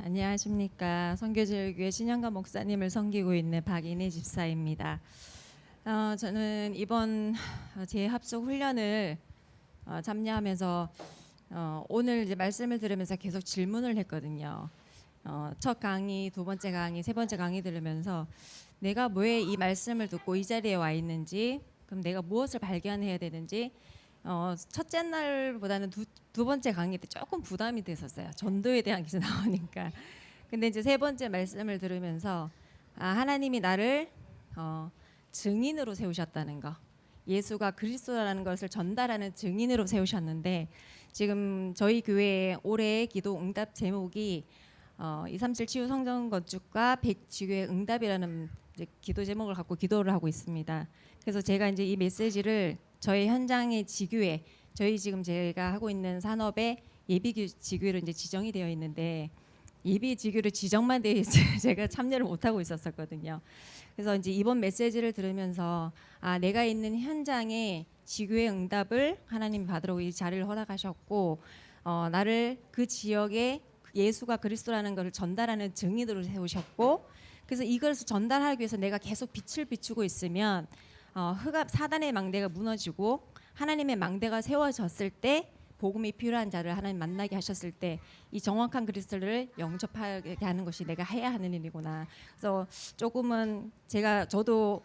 안녕하십니까. 선교제일교회 신영가 목사님을 섬기고 있는 박인혜 집사입니다. 저는 이번 재합숙 훈련을 참여하면서 오늘 이제 말씀을 들으면서 계속 질문을 했거든요. 첫 강의, 두 번째 강의, 세 번째 강의 들으면서 내가 왜 이 말씀을 듣고 이 자리에 와 있는지, 그럼 내가 무엇을 발견해야 되는지, 첫째 날보다는 두 번째 강의 때 조금 부담이 됐었어요. 전도에 대한 게 나오니까. 근데 이제 세 번째 말씀을 들으면서 하나님이 나를 증인으로 세우셨다는 거, 예수가 그리스도라는 것을 전달하는 증인으로 세우셨는데, 지금 저희 교회의 올해 기도 응답 제목이 237 치유 성전 건축과 100 지교의 응답이라는 이제 기도 제목을 갖고 기도를 하고 있습니다. 그래서 제가 이제 이 메시지를 저희 현장의 지교회, 저희 지금 제가 하고 있는 산업의 예비 지교회로 이제 지정이 되어 있는데, 예비 지교로 지정만 돼 제가 참여를 못 하고 있었거든요. 그래서 이제 이번 메시지를 들으면서 내가 있는 현장의 지교회 응답을 하나님이 받으라고 이 자리를 허락하셨고, 나를 그 지역에 예수가 그리스도라는 것을 전달하는 증인으로 세우셨고, 그래서 이것을 전달하기 위해서 내가 계속 빛을 비추고 있으면 사단의 망대가 무너지고 하나님의 망대가 세워졌을 때, 복음이 필요한 자를 하나님 만나게 하셨을 때 이 정확한 그리스도를 영접하게 하는 것이 내가 해야 하는 일이구나. 그래서 조금은 저도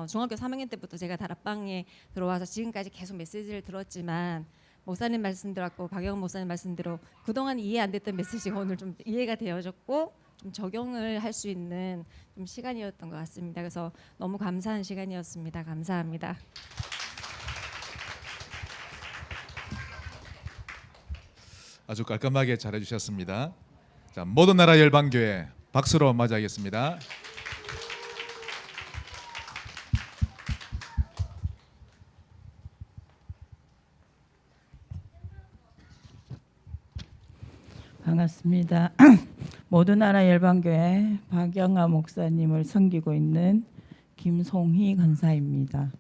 중학교 3학년 때부터 제가 다락방에 들어와서 지금까지 계속 메시지를 들었지만, 목사님 말씀 들었고 박영 목사님 말씀대로 그동안 이해 안 됐던 메시지가 오늘 좀 이해가 되어졌고 좀 적용을 할 수 있는 좀 시간이었던 것 같습니다. 그래서 너무 감사한 시간이었습니다. 감사합니다. 아주 깔끔하게 잘해주셨습니다. 자, 모든 나라 열방교회 박수로 맞이하겠습니다. 반갑습니다. 모든 나라 열방교회 박영아 목사님을 섬기고 있는 김송희 권사입니다.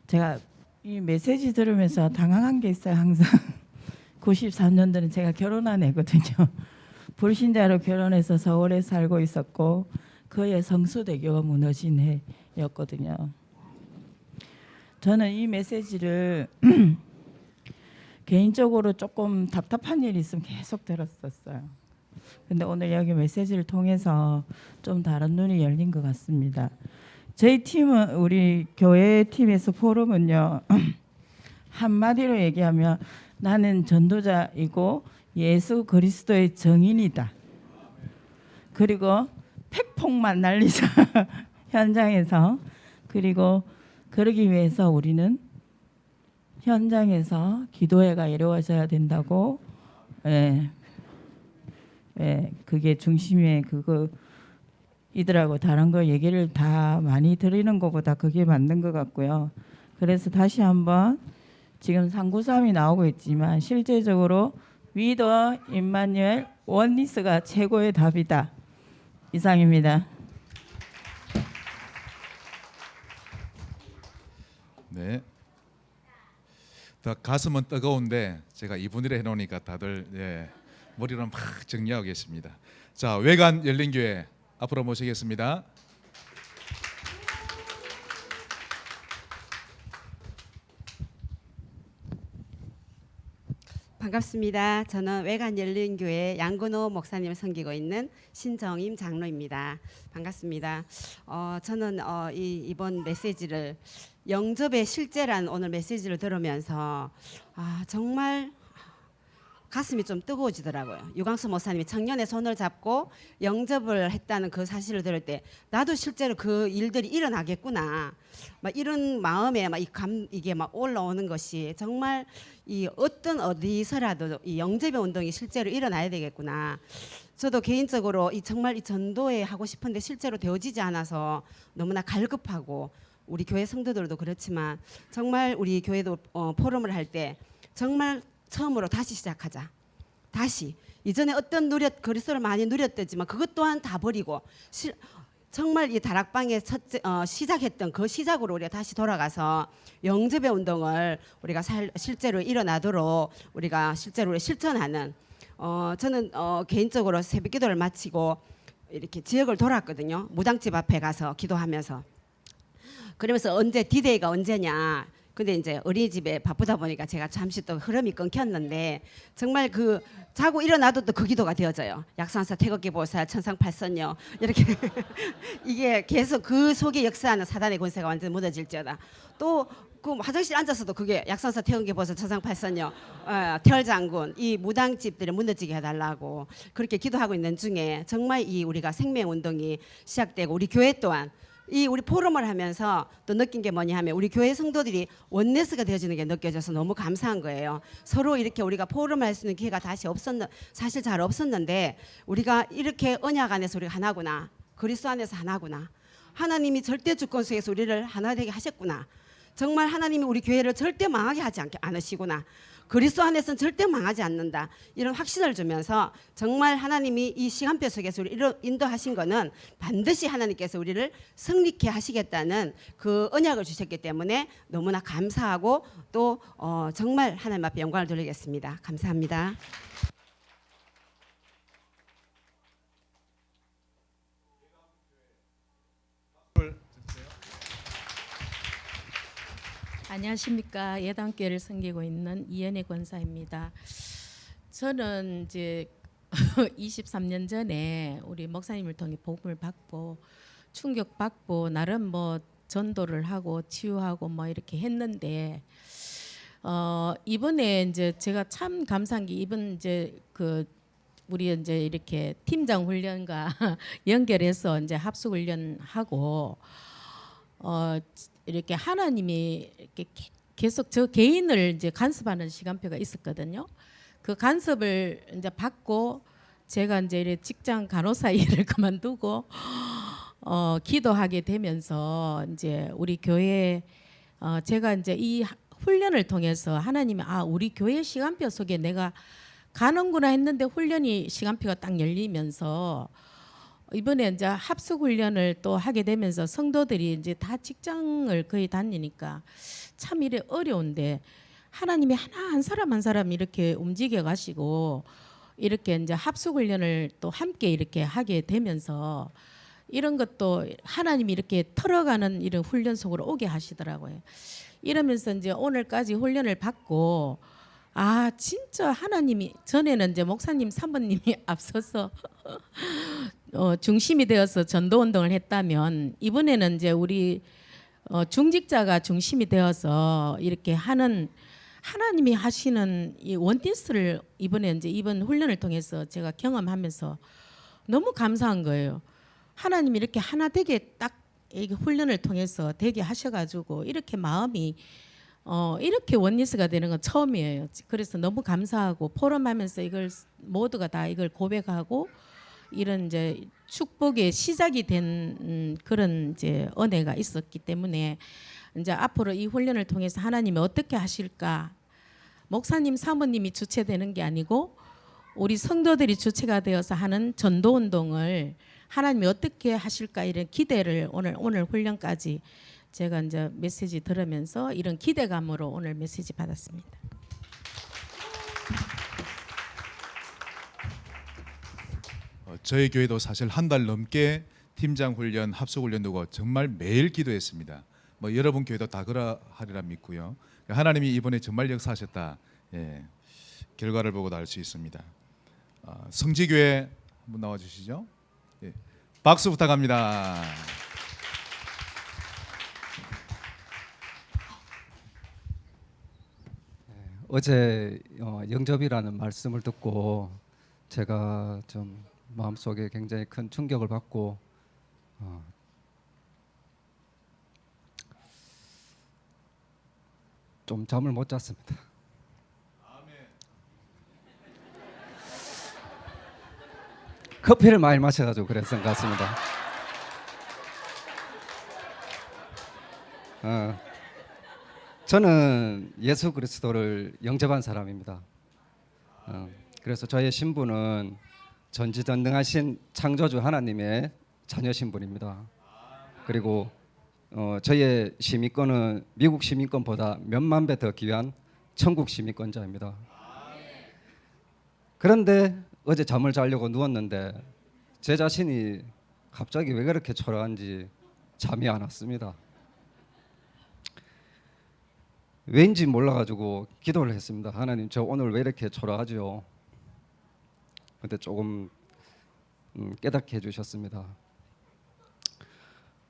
제가 이 메시지 들으면서 당황한 게 있어요. 항상 94년도는 제가 결혼한 애거든요. 불신자로 결혼해서 서울에 살고 있었고 그의 성수대교가 무너진 해였거든요. 저는 이 메시지를 개인적으로 조금 답답한 일이 있으면 계속 들었었어요. 근데 오늘 여기 메시지를 통해서 좀 다른 눈이 열린 것 같습니다. 저희 팀은, 우리 교회 팀에서 포럼은요, 한마디로 얘기하면 나는 전도자이고 예수 그리스도의 증인이다. 그리고 팩폭만 날리자 현장에서. 그리고 그러기 위해서 우리는 현장에서 기도회가 이루어져야 된다고. 그게 중심에 그거이더라고. 다른 거 얘기를 다 많이 드리는 것보다 그게 맞는 것 같고요. 그래서 다시 한번 지금 393이 나오고 있지만 실제적으로 위더 임마누엘 원리스가 최고의 답이다. 이상입니다. 네. 가슴은 뜨거운데 제가 2분이라 해놓으니까 다들 머리를 막 정리하고 계십니다. 자, 외관 열린교회 앞으로 모시겠습니다. 반갑습니다. 저는 외관 열린교회 양근호 목사님을 섬기고 있는 신정임 장로입니다. 반갑습니다. 저는 이번 메시지를 영접의 실제란 오늘 메시지를 들으면서 정말 가슴이 좀 뜨거워지더라고요. 유광수 목사님이 청년의 손을 잡고 영접을 했다는 그 사실을 들을 때 나도 실제로 그 일들이 일어나겠구나. 막 이런 마음에 이게 막 올라오는 것이 정말 이 어디서라도 이 영접의 운동이 실제로 일어나야 되겠구나. 저도 개인적으로 정말 이 전도에 하고 싶은데 실제로 되어지지 않아서 너무나 갈급하고, 우리 교회 성도들도 그렇지만 정말 우리 교회도 포럼을 할 때 정말 처음으로 다시 시작하자. 다시 이전에 어떤 그리스도를 많이 누렸더지만 그것 또한 다 버리고 정말 이 다락방에 시작했던 그 시작으로 우리가 다시 돌아가서 영접의 운동을 우리가 실제로 일어나도록 우리가 실제로 실천하는 저는 개인적으로 새벽기도를 마치고 이렇게 지역을 돌았거든요. 무당집 앞에 가서 기도하면서. 그러면서 언제 디데이가 언제냐. 근데 이제 어린이집에 바쁘다 보니까 제가 잠시 또 흐름이 끊겼는데 정말 그 자고 일어나도 또 그 기도가 되어져요. 약산사 태극기 보살 천상팔선녀 이렇게 이게 계속 그 속에 역사하는 사단의 권세가 완전 무너질지어다. 또 그 화장실 앉아서도 그게 약산사 태극기 보살 천상팔선녀 태열장군 이 무당집들을 무너지게 해달라고 그렇게 기도하고 있는 중에 정말 이 우리가 생명운동이 시작되고 우리 교회 또한 이 우리 포럼을 하면서 또 느낀 게 뭐냐 하면 우리 교회 성도들이 원네스가 되어지는 게 느껴져서 너무 감사한 거예요. 서로 이렇게 우리가 포럼을 할 수 있는 기회가 사실 잘 없었는데 우리가 이렇게 언약 안에서 우리가 하나구나. 그리스도 안에서 하나구나. 하나님이 절대 주권 속에서 우리를 하나 되게 하셨구나. 정말 하나님이 우리 교회를 절대 망하게 하지 않으시구나. 그리스도 안에서는 절대 망하지 않는다. 이런 확신을 주면서 정말 하나님이 이 시간표 속에서 우리를 인도하신 거는 반드시 하나님께서 우리를 승리케 하시겠다는 그 언약을 주셨기 때문에 너무나 감사하고 또 정말 하나님 앞에 영광을 돌리겠습니다. 감사합니다. 안녕하십니까. 예당교회를 섬기고 있는 이연혜 권사입니다. 저는 이제 23년 전에 우리 목사님을 통해 복음을 받고 충격받고 나름 뭐 전도를 하고 치유하고 뭐 이렇게 했는데 이번에 이제 제가 참 감사한 게 이번 이제 그 우리 이제 이렇게 팀장 훈련과 연결해서 이제 합숙 훈련하고 이렇게 하나님이 이렇게 계속 저 개인을 이제 간섭하는 시간표가 있었거든요. 그 간섭을 이제 받고 제가 이제 이렇게 직장 간호사 일을 그만두고 기도하게 되면서 이제 우리 교회 제가 이제 이 훈련을 통해서 하나님이 우리 교회 시간표 속에 내가 가는구나 했는데 훈련이 시간표가 딱 열리면서 이번에 이제 합숙 훈련을 또 하게 되면서 성도들이 이제 다 직장을 거의 다니니까 참 이래 어려운데 하나님이 하나 한 사람 한 사람 이렇게 움직여 가시고 이렇게 이제 합숙 훈련을 또 함께 이렇게 하게 되면서 이런 것도 하나님이 이렇게 털어가는 이런 훈련 속으로 오게 하시더라고요. 이러면서 이제 오늘까지 훈련을 받고 진짜 하나님이 전에는 이제 목사님 사모님이 앞서서 중심이 되어서 전도 운동을 했다면 이번에는 이제 우리 중직자가 중심이 되어서 이렇게 하는 하나님이 하시는 이 원티스를 이번에 이제 이번 훈련을 통해서 제가 경험하면서 너무 감사한 거예요. 하나님이 이렇게 하나 되게 딱 이게 훈련을 통해서 되게 하셔가지고 이렇게 마음이 이렇게 원리스가 되는 건 처음이에요. 그래서 너무 감사하고 포럼하면서 이걸 모두가 다 이걸 고백하고 이런 이제 축복의 시작이 된 그런 이제 은혜가 있었기 때문에 이제 앞으로 이 훈련을 통해서 하나님이 어떻게 하실까? 목사님, 사모님이 주체되는 게 아니고 우리 성도들이 주체가 되어서 하는 전도 운동을 하나님이 어떻게 하실까 이런 기대를 오늘 훈련까지 제가 이제 메시지 들으면서 이런 기대감으로 오늘 메시지 받았습니다. 저희 교회도 사실 한 달 넘게 팀장 훈련, 합숙 훈련 두고 정말 매일 기도했습니다. 뭐 여러분 교회도 다 그러하리라 믿고요. 하나님이 이번에 정말 역사하셨다. 결과를 보고도 알 수 있습니다. 성지교회 한번 나와 주시죠. 박수 부탁합니다. 어제 영접이라는 말씀을 듣고 제가 좀 마음속에 굉장히 큰 충격을 받고 좀 잠을 못 잤습니다. 커피를 많이 마셔가지고 그랬던 것 같습니다. 저는 예수 그리스도를 영접한 사람입니다. 그래서 저의 신분은 전지전능하신 창조주 하나님의 자녀 신분입니다. 그리고 저의 시민권은 미국 시민권보다 몇만 배 더 귀한 천국 시민권자입니다. 그런데 어제 잠을 자려고 누웠는데 제 자신이 갑자기 왜 그렇게 초라한지 잠이 안 왔습니다. 왠지 몰라가지고 기도를 했습니다. 하나님, 저 오늘 왜 이렇게 초라하죠? 근데 조금 깨닫게 해주셨습니다.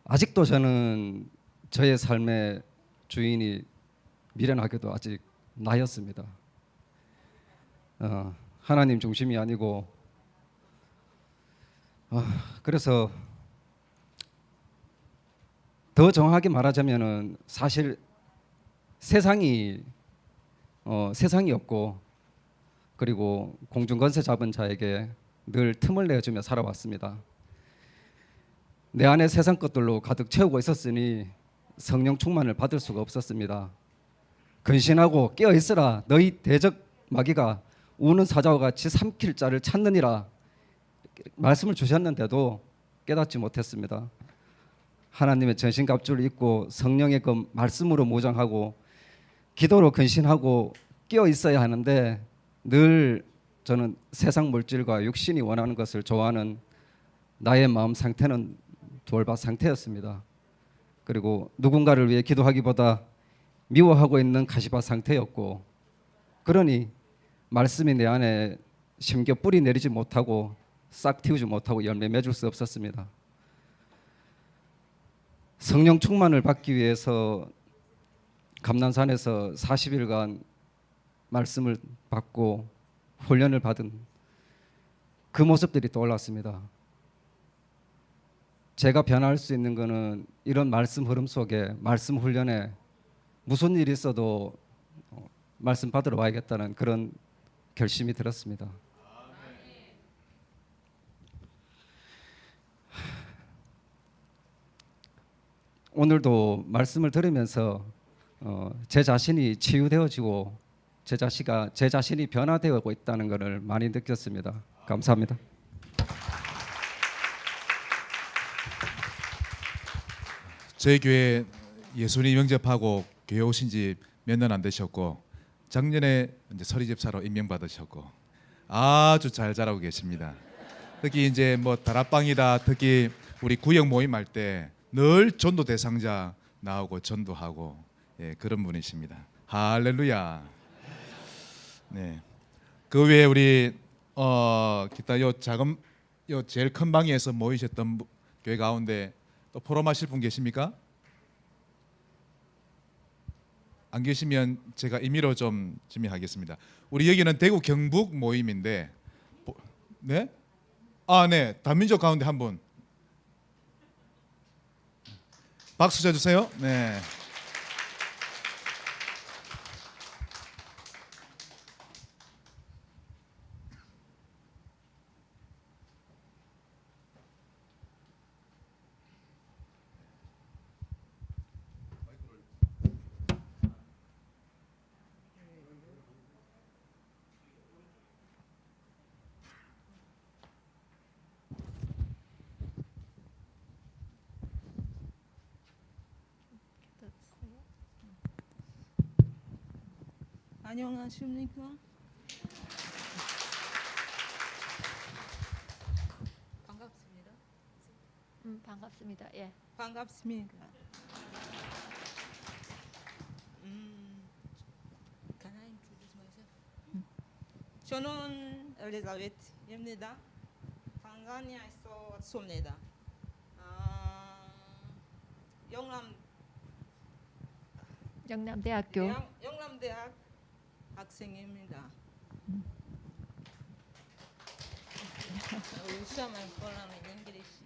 아직도 저는 저의 삶의 주인이 미련하게도 아직 나였습니다. 하나님 중심이 아니고 그래서 더 정확하게 말하자면은 사실 세상이 없고 그리고 공중권세 잡은 자에게 늘 틈을 내주며 살아왔습니다. 내 안에 세상 것들로 가득 채우고 있었으니 성령 충만을 받을 수가 없었습니다. 근신하고 깨어 있으라 너희 대적 마귀가 우는 사자와 같이 삼킬 자를 찾느니라 말씀을 주셨는데도 깨닫지 못했습니다. 하나님의 전신갑주를 입고 성령의 그 말씀으로 무장하고 기도로 근신하고 깨어 있어야 하는데 늘 저는 세상 물질과 육신이 원하는 것을 좋아하는 나의 마음 상태는 돌밭 상태였습니다. 그리고 누군가를 위해 기도하기보다 미워하고 있는 가시밭 상태였고, 그러니 말씀이 내 안에 심겨 뿌리 내리지 못하고 싹 틔우지 못하고 열매 맺을 수 없었습니다. 성령 충만을 받기 위해서 감난산에서 40일간 말씀을 받고 훈련을 받은 그 모습들이 떠올랐습니다. 제가 변화할 수 있는 것은 이런 말씀 흐름 속에 말씀 훈련에 무슨 일이 있어도 말씀 받으러 와야겠다는 그런 결심이 들었습니다. 오늘도 말씀을 들으면서 제 자신이 치유되어지고 제 자신이 변화되고 있다는 것을 많이 느꼈습니다. 감사합니다. 저희 교회 예수님 영접하고 교회 오신 지 몇 년 안 되셨고 작년에 이제 서리집사로 임명받으셨고 아주 잘 자라고 계십니다. 특히 이제 뭐 다락방이다, 특히 우리 구역 모임할 때 늘 전도 대상자 나오고 전도하고 그런 분이십니다. 할렐루야. 네. 그 외에 우리 기타 요 작은 요 제일 큰 방에서 모이셨던 교회 가운데 또 포럼하실 분 계십니까? 안 계시면 제가 임의로 좀 질문하겠습니다. 우리 여기는 대구 경북 모임인데, 네? 네, 다민족 가운데 한 분. 박수 쳐주세요. 네. 안녕하십니까? 반갑습니다. 반갑습니다. 예. 반갑습니까? Can I introduce myself? 저는 엘리자베트입니다. 탄자니아에서 왔습니다. 영남대학교. 영남대학 학생입니다. Some I'm following English.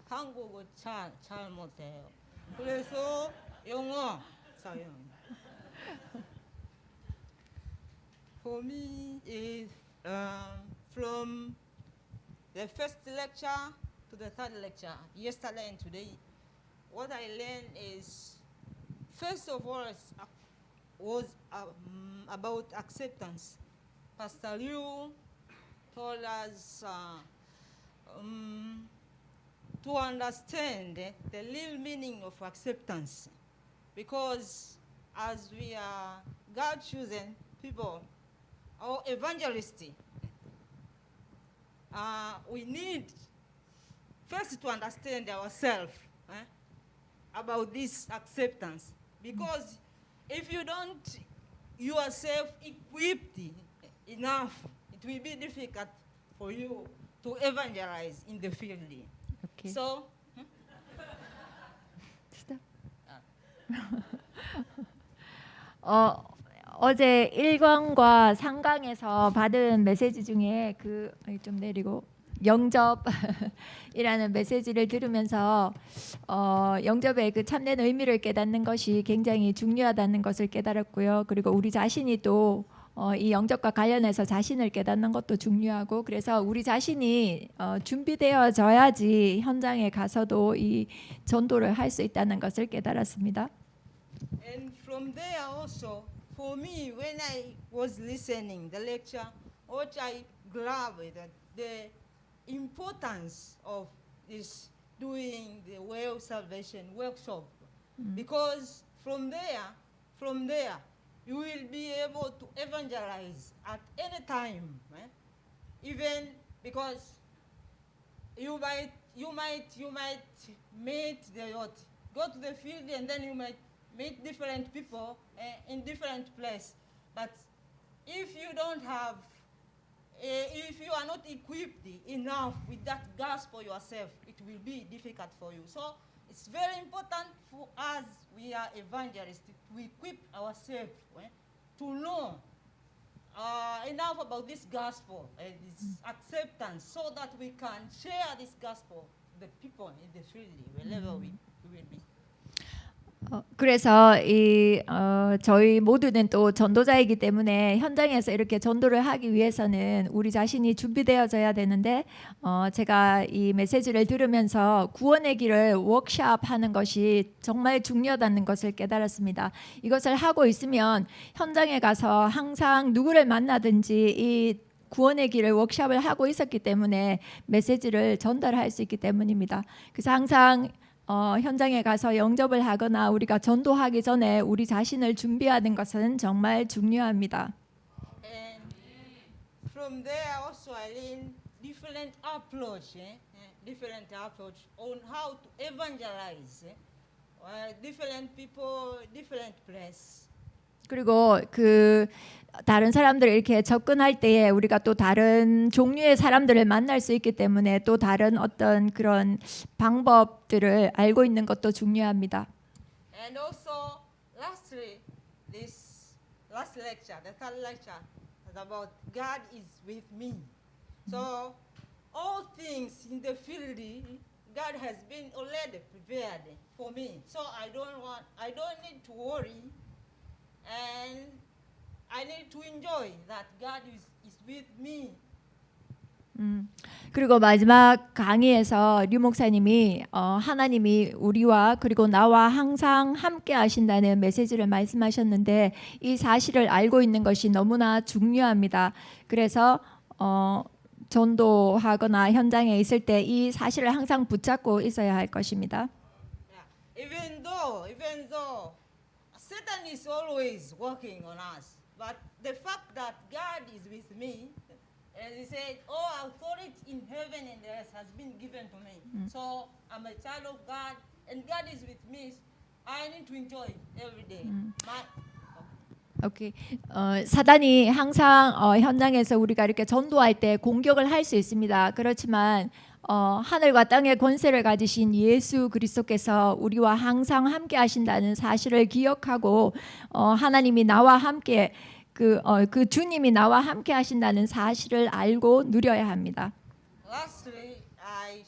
한국어 잘 못해요. 그래서 영어 사용. For me, is from the first lecture to the third lecture, yesterday and today, what I learned is, first of all, was about acceptance. Pastor Liu told us to understand the real meaning of acceptance, because as we are God-chosen people, or evangelist, we need first to understand ourselves about this acceptance. Because if you don't yourself equipped enough, it will be difficult for you to evangelize in the field. Okay. So, Stop. 어제 1강과 3강에서 받은 메시지 중에 좀 내리고 영접이라는 메시지를 들으면서 영접의 그 참된 의미를 깨닫는 것이 굉장히 중요하다는 것을 깨달았고요. 그리고 우리 자신이 또 이 영접과 관련해서 자신을 깨닫는 것도 중요하고, 그래서 우리 자신이 준비되어져야지 현장에 가서도 이 전도를 할 수 있다는 것을 깨달았습니다. and from there also, for me, when I was listening the lecture, what I grabbed that the importance of this doing the way of salvation workshop, because from there, you will be able to evangelize at any time, even because you might meet go to the field, and then you might meet different people in different place. But if you don't have, if you are not equipped enough with that gospel yourself, it will be difficult for you. So it's very important for us, we are evangelists, to equip ourselves to know enough about this gospel and this acceptance, so that we can share this gospel to the people in the field, wherever we will be. 그래서 저희 모두는 또 전도자이기 때문에 현장에서 이렇게 전도를 하기 위해서는 우리 자신이 준비되어져야 되는데, 제가 이 메시지를 들으면서 구원의 길을 워크숍하는 것이 정말 중요하다는 것을 깨달았습니다. 이것을 하고 있으면 현장에 가서 항상 누구를 만나든지 이 구원의 길을 워크숍을 하고 있었기 때문에 메시지를 전달할 수 있기 때문입니다. 그래서 항상 현장에 가서 영접을 하거나 우리가 전도하기 전에 우리 자신을 준비하는 것은 정말 중요합니다. And from there also I learned different approach on how to evangelize different people, different place. 그리고 다른 사람들 이렇게 접근할 때에 우리가 또 다른 종류의 사람들을 만날 수 있기 때문에 또 다른 어떤 그런 방법들을 알고 있는 것도 중요합니다. And also, lastly, this last lecture, the third lecture, is about God is with me. So, all things in the field, God has been already prepared for me. So I don't need to worry, and I need to enjoy that God is with me. 그리고 마지막 강의에서 류 목사님이 하나님이 우리와 그리고 나와 항상 함께 하신다는 메시지를 말씀하셨는데, 이 사실을 알고 있는 것이 너무나 중요합니다. 그래서 전도하거나 현장에 있을 때 이 사실을 항상 붙잡고 있어야 할 것입니다. Even though Satan is always working on us, but the fact that God is with me, as he said, all authority in heaven and earth has been given to me. So I'm a child of God, and God is with me. I need to enjoy every day. 오케이. 사단이 항상 현장에서 우리가 이렇게 전도할 때 공격을 할 수 있습니다. 그렇지만 하늘과 땅의 권세를 가지신 예수 그리스도께서 우리와 항상 함께 하신다는 사실을 기억하고 하나님이 나와 함께 그 주님이 나와 함께 하신다는 사실을 알고 누려야 합니다. Lastly, I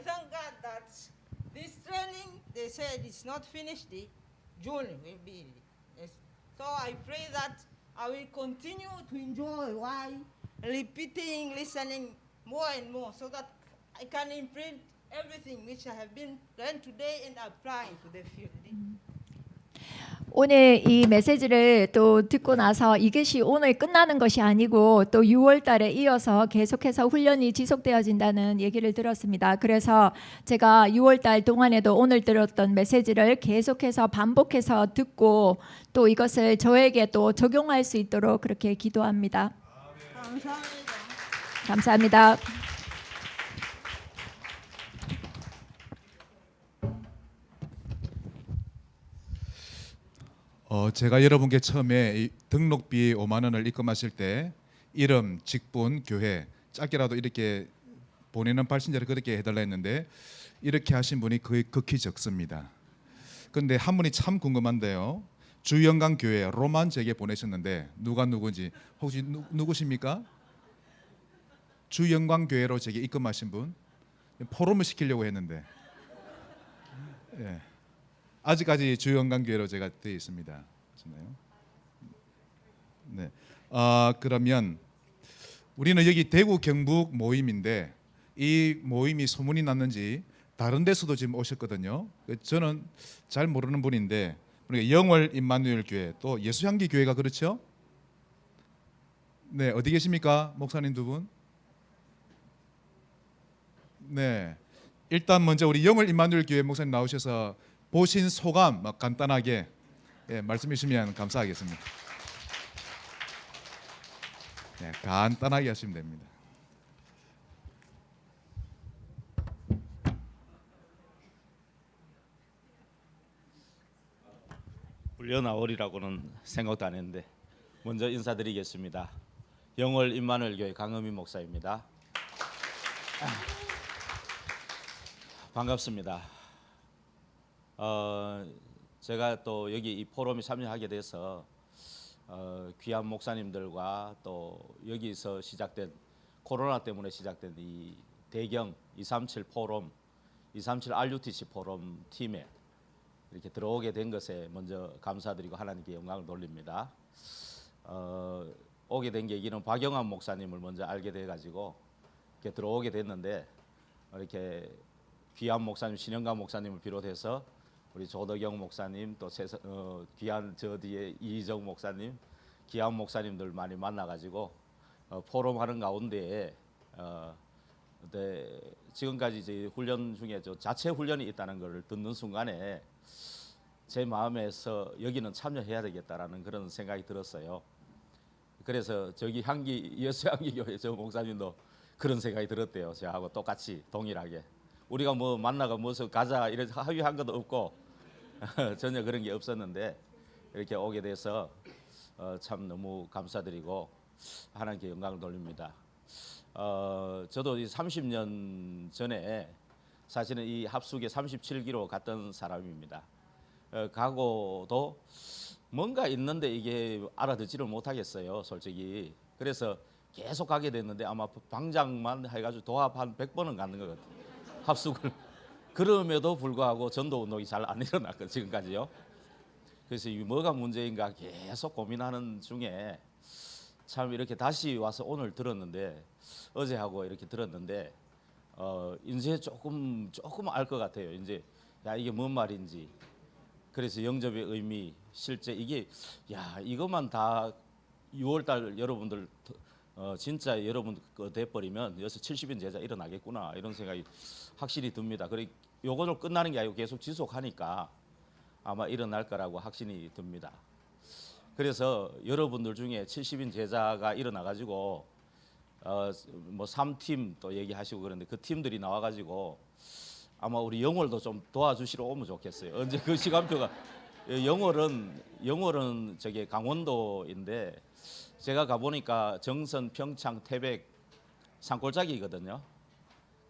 thank God that this training, they said it's not finished. June will be. Yes. So I pray that I will continue to enjoy while repeating, listening more and more, so that I can imprint everything which I have been learned today and applying to the field. 오늘 이 메시지를 또 듣고 나서 이것이 오늘 끝나는 것이 아니고 또 6월 달에 이어서 계속해서 훈련이 지속되어진다는 얘기를 들었습니다. 그래서 제가 6월 달 동안에도 오늘 들었던 메시지를 계속해서 반복해서 듣고 또 이것을 저에게 또 적용할 수 있도록 그렇게 기도합니다. 감사합니다. 제가 여러분께 처음에 이 등록비 5만 원을 입금하실 때 이름, 직분, 교회 짧게라도 이렇게 보내는 발신자를 그렇게 해달라 했는데 이렇게 하신 분이 거의 극히 적습니다. 그런데 한 분이 참 궁금한데요. 주영강 교회 로만 제게 보내셨는데 누가 누군지 혹시 누구십니까? 주영강 교회로 제게 입금하신 분 포럼을 시키려고 했는데 예. 아직까지 주영강 교회로 제가 되어 있습니다. 맞나요? 네. 그러면 우리는 여기 대구 경북 모임인데 이 모임이 소문이 났는지 다른 데서도 지금 오셨거든요. 저는 잘 모르는 분인데 우리가 영월 임마누엘 교회 또 예수향기 교회가 그렇죠? 네, 어디 계십니까? 목사님 두 분? 네. 일단 먼저 우리 영월 임마누엘 교회 목사님 나오셔서 보신 소감 간단하게 말씀해 주시면 감사하겠습니다. 네, 간단하게 하시면 됩니다. 불려 나오리라고는 생각도 안 했는데 먼저 인사드리겠습니다. 영월 임마누엘 교회 강은미 목사입니다. 반갑습니다. 제가 또 여기 이 포럼에 참여하게 돼서 귀한 목사님들과 또 여기서 시작된 코로나 때문에 시작된 이 대경 237 포럼, 237 RUTC 포럼 팀에 이렇게 들어오게 된 것에 먼저 감사드리고 하나님께 영광을 돌립니다. 오게 된 계기는 박영환 목사님을 먼저 알게 돼 가지고 이렇게 들어오게 됐는데 이렇게 귀한 목사님 신영감 목사님을 비롯해서 우리 조덕영 목사님 또 귀한 저 뒤에 이희정 목사님 귀한 목사님들 많이 만나가지고 포럼하는 가운데 네, 지금까지 저희 훈련 중에 저 자체 훈련이 있다는 것을 듣는 순간에 제 마음에서 여기는 참여해야 되겠다라는 그런 생각이 들었어요. 그래서 저기 예수향기 교회 저 목사님도 그런 생각이 들었대요. 저하고 똑같이 동일하게. 우리가 뭐 만나가 무슨 가자 이래서 합의한 것도 없고 전혀 그런 게 없었는데 이렇게 오게 돼서 참 너무 감사드리고 하나님께 영광을 돌립니다. 저도 30년 전에 사실은 이 합숙에 37기로 갔던 사람입니다. 가고도 뭔가 있는데 이게 알아듣지를 못하겠어요, 솔직히. 그래서 계속 가게 됐는데 아마 방장만 해가지고 도합 한 100번은 가는 것 같아요. 합숙을. 그럼에도 불구하고 전도 운동이 잘 안 일어났거든요, 지금까지요. 그래서 이 뭐가 문제인가 계속 고민하는 중에 참 이렇게 다시 와서 오늘 들었는데 어제하고 이렇게 들었는데 이제 조금 알 것 같아요. 이제 야 이게 뭔 말인지. 그래서 영접의 의미 실제 이게 이것만 다 6월달 여러분들 진짜 여러분 돼버리면 여기서 70인 제자 일어나겠구나 이런 생각이 확실히 듭니다. 그리고 요거를 끝나는 게 아니고 계속 지속하니까 아마 일어날 거라고 확신이 듭니다. 그래서 여러분들 중에 70인 제자가 일어나가지고 뭐 3팀 또 얘기하시고 그런데 그 팀들이 나와가지고 아마 우리 영월도 좀 도와주시러 오면 좋겠어요. 언제 그 시간표가 영월은 저기 강원도인데 제가 가보니까 정선, 평창, 태백 산골짜기거든요.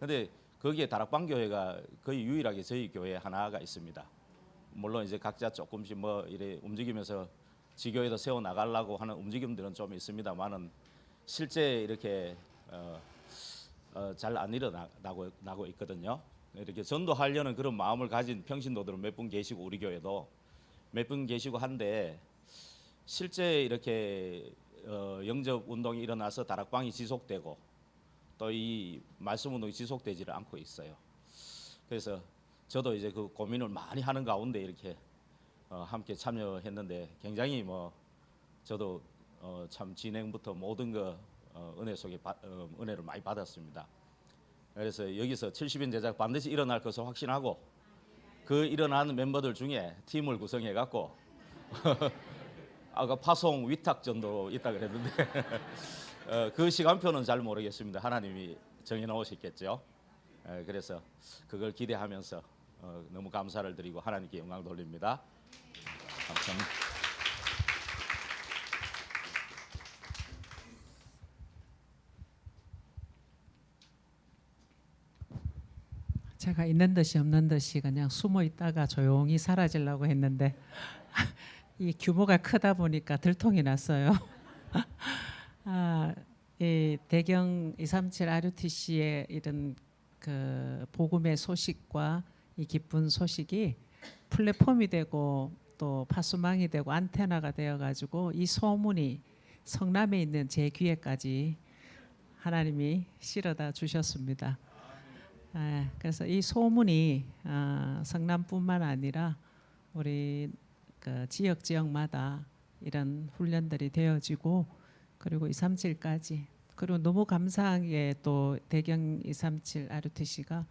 근데 거기에 다락방교회가 거의 유일하게 저희 교회 하나가 있습니다. 물론 이제 각자 조금씩 뭐 이래 움직이면서 지교회도 세워 나가려고 하는 움직임들은 좀 있습니다만은 실제 이렇게 잘 안 일어나고 있거든요. 이렇게 전도하려는 그런 마음을 가진 평신도들은 몇 분 계시고 우리 교회도 몇 분 계시고 한데 실제 이렇게 영접 운동이 일어나서 다락방이 지속되고 또 이 말씀 운동이 지속되지를 않고 있어요. 그래서 저도 이제 그 고민을 많이 하는 가운데 이렇게 함께 참여했는데 굉장히 뭐 저도 참 진행부터 모든 거 은혜 속에 은혜를 많이 받았습니다. 그래서 여기서 70인 제작 반드시 일어날 것을 확신하고 그 일어나는 멤버들 중에 팀을 구성해 갖고 아까 파송 위탁전도 있다 그랬는데 그 시간표는 잘 모르겠습니다. 하나님이 정해 놓으셨겠죠. 그래서 그걸 기대하면서 너무 감사를 드리고 하나님께 영광 돌립니다. 감사합니다. 제가 있는 듯이 없는 듯이 그냥 숨어 있다가 조용히 사라지려고 했는데 이 규모가 크다 보니까 들통이 났어요. 이 대경 237 RUTC의 이런 그 복음의 소식과 이 기쁜 소식이 플랫폼이 되고 또 파수망이 되고 안테나가 되어 가지고 이 소문이 성남에 있는 제 귀에까지 하나님이 실어다 주셨습니다. 그래서 이 소문이 성남뿐만 아니라 우리 그 지역마다 이런 훈련들이 되어지고 그리고 237까지 그리고 너무 감사한 게 또 대경 237 RUTC가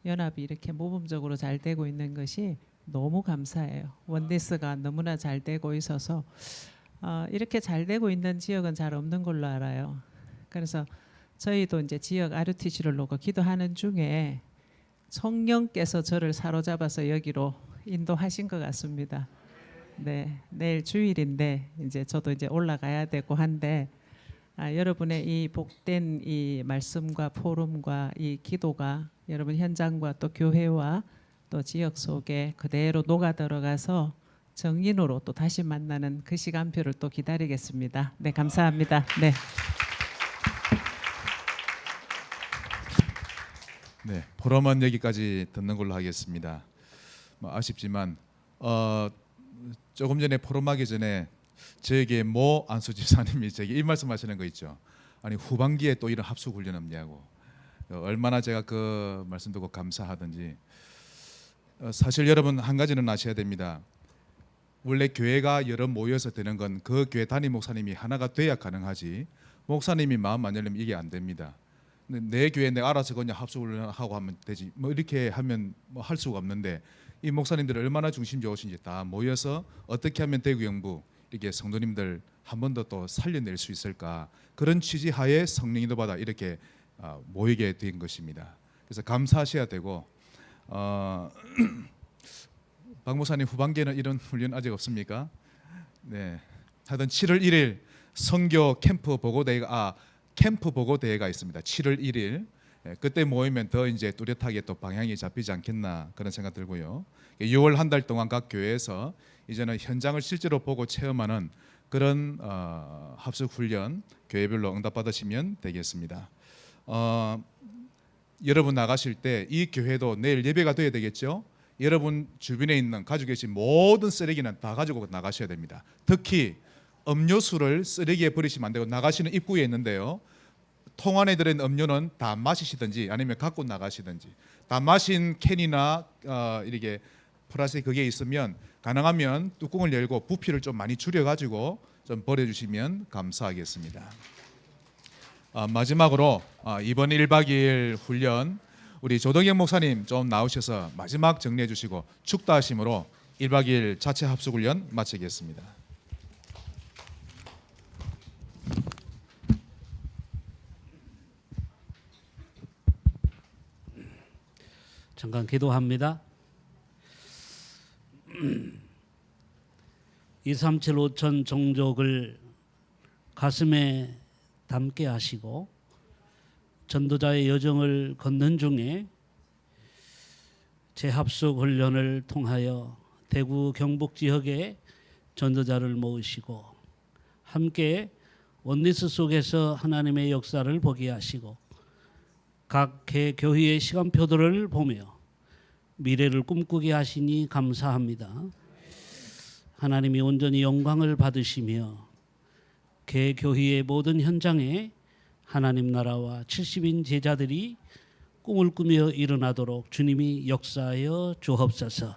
연합이 이렇게 모범적으로 잘 되고 있는 것이 너무 감사해요. 원디스가 너무나 잘 되고 있어서 이렇게 잘 되고 있는 지역은 잘 없는 걸로 알아요. 그래서 저희도 이제 지역 RUTC를 놓고 기도하는 중에 성령께서 저를 사로잡아서 여기로 인도하신 것 같습니다. 네, 내일 주일인데 이제 저도 이제 올라가야 되고 한데 여러분의 이 복된 이 말씀과 포럼과 이 기도가 여러분 현장과 또 교회와 또 지역 속에 그대로 녹아 들어가서 정인으로 또 다시 만나는 그 시간표를 또 기다리겠습니다. 네, 감사합니다. 네. 네, 포럼은 여기까지 듣는 걸로 하겠습니다. 뭐 아쉽지만 조금 전에 포럼하기 전에 저에게 모 안수 집사님이 제게 이 말씀하시는 거 있죠. 아니 후반기에 또 이런 합숙 훈련 없냐고. 얼마나 제가 그 말씀 듣고 감사하든지. 사실 여러분 한 가지는 아셔야 됩니다. 원래 교회가 여러 모여서 되는 건 그 교회 담임 목사님이 하나가 돼야 가능하지. 목사님이 마음 안 열리면 이게 안 됩니다. 내 교회 내가 알아서 그냥 합숙을 하고 하면 되지. 뭐 이렇게 하면 뭐 할 수가 없는데 이 목사님들이 얼마나 중심 좋으신지 다 모여서 어떻게 하면 대구 영부 이렇게 성도님들 한 번 더 또 살려낼 수 있을까 그런 취지하에 성령 인도받아 이렇게 모이게 된 것입니다. 그래서 감사하셔야 되고 박 목사님 후반기에는 이런 훈련 아직 없습니까? 네, 하여튼 7월 1일 선교 캠프 보고 대회가 있습니다. 7월 1일 그때 모이면 더 이제 뚜렷하게 또 방향이 잡히지 않겠나 그런 생각 들고요. 6월 한 달 동안 각 교회에서 이제는 현장을 실제로 보고 체험하는 그런 합숙 훈련 교회별로 응답받으시면 되겠습니다. 여러분 나가실 때 이 교회도 내일 예배가 돼야 되겠죠. 여러분 주변에 있는 가지고 계신 모든 쓰레기는 다 가지고 나가셔야 됩니다. 특히 음료수를 쓰레기에 버리시면 안 되고 나가시는 입구에 있는데요. 통 안에 들어있는 음료는 다 마시시든지 아니면 갖고 나가시든지 다 마신 캔이나 이렇게 플라스틱 그게 있으면 가능하면 뚜껑을 열고 부피를 좀 많이 줄여가지고 좀 버려주시면 감사하겠습니다. 마지막으로 이번 1박 2일 훈련 우리 조동영 목사님 좀 나오셔서 마지막 정리해 주시고 축도하심으로 1박 2일 자체 합숙 훈련 마치겠습니다. 잠깐 기도합니다. 237 5천 종족을 가슴에 담게 하시고 전도자의 여정을 걷는 중에 재합숙 훈련을 통하여 대구 경북 지역에 전도자를 모으시고 함께 원리스 속에서 하나님의 역사를 보게 하시고 각 교회의 시간표들을 보며 미래를 꿈꾸게 하시니 감사합니다. 하나님이 온전히 영광을 받으시며 개교회의 모든 현장에 하나님 나라와 70인 제자들이 꿈을 꾸며 일어나도록 주님이 역사하여 주옵소서.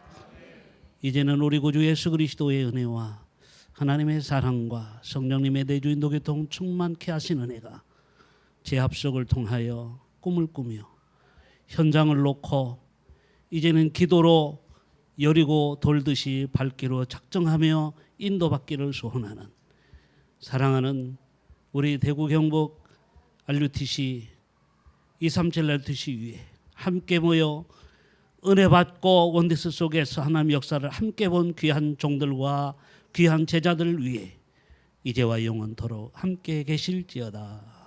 이제는 우리 구주 예수 그리스도의 은혜와 하나님의 사랑과 성령님의 내주인도 교통 충만케 하신 은혜가 재합석을 통하여 꿈을 꾸며 현장을 놓고 이제는 기도로 여리고 돌듯이 밟기로 작정하며 인도받기를 소원하는 사랑하는 우리 대구 경북 RUTC 237 RUTC 위에 함께 모여 은혜 받고 원디스 속에서 하나님의 역사를 함께 본 귀한 종들과 귀한 제자들 위해 이제와 영원토록 함께 계실지어다.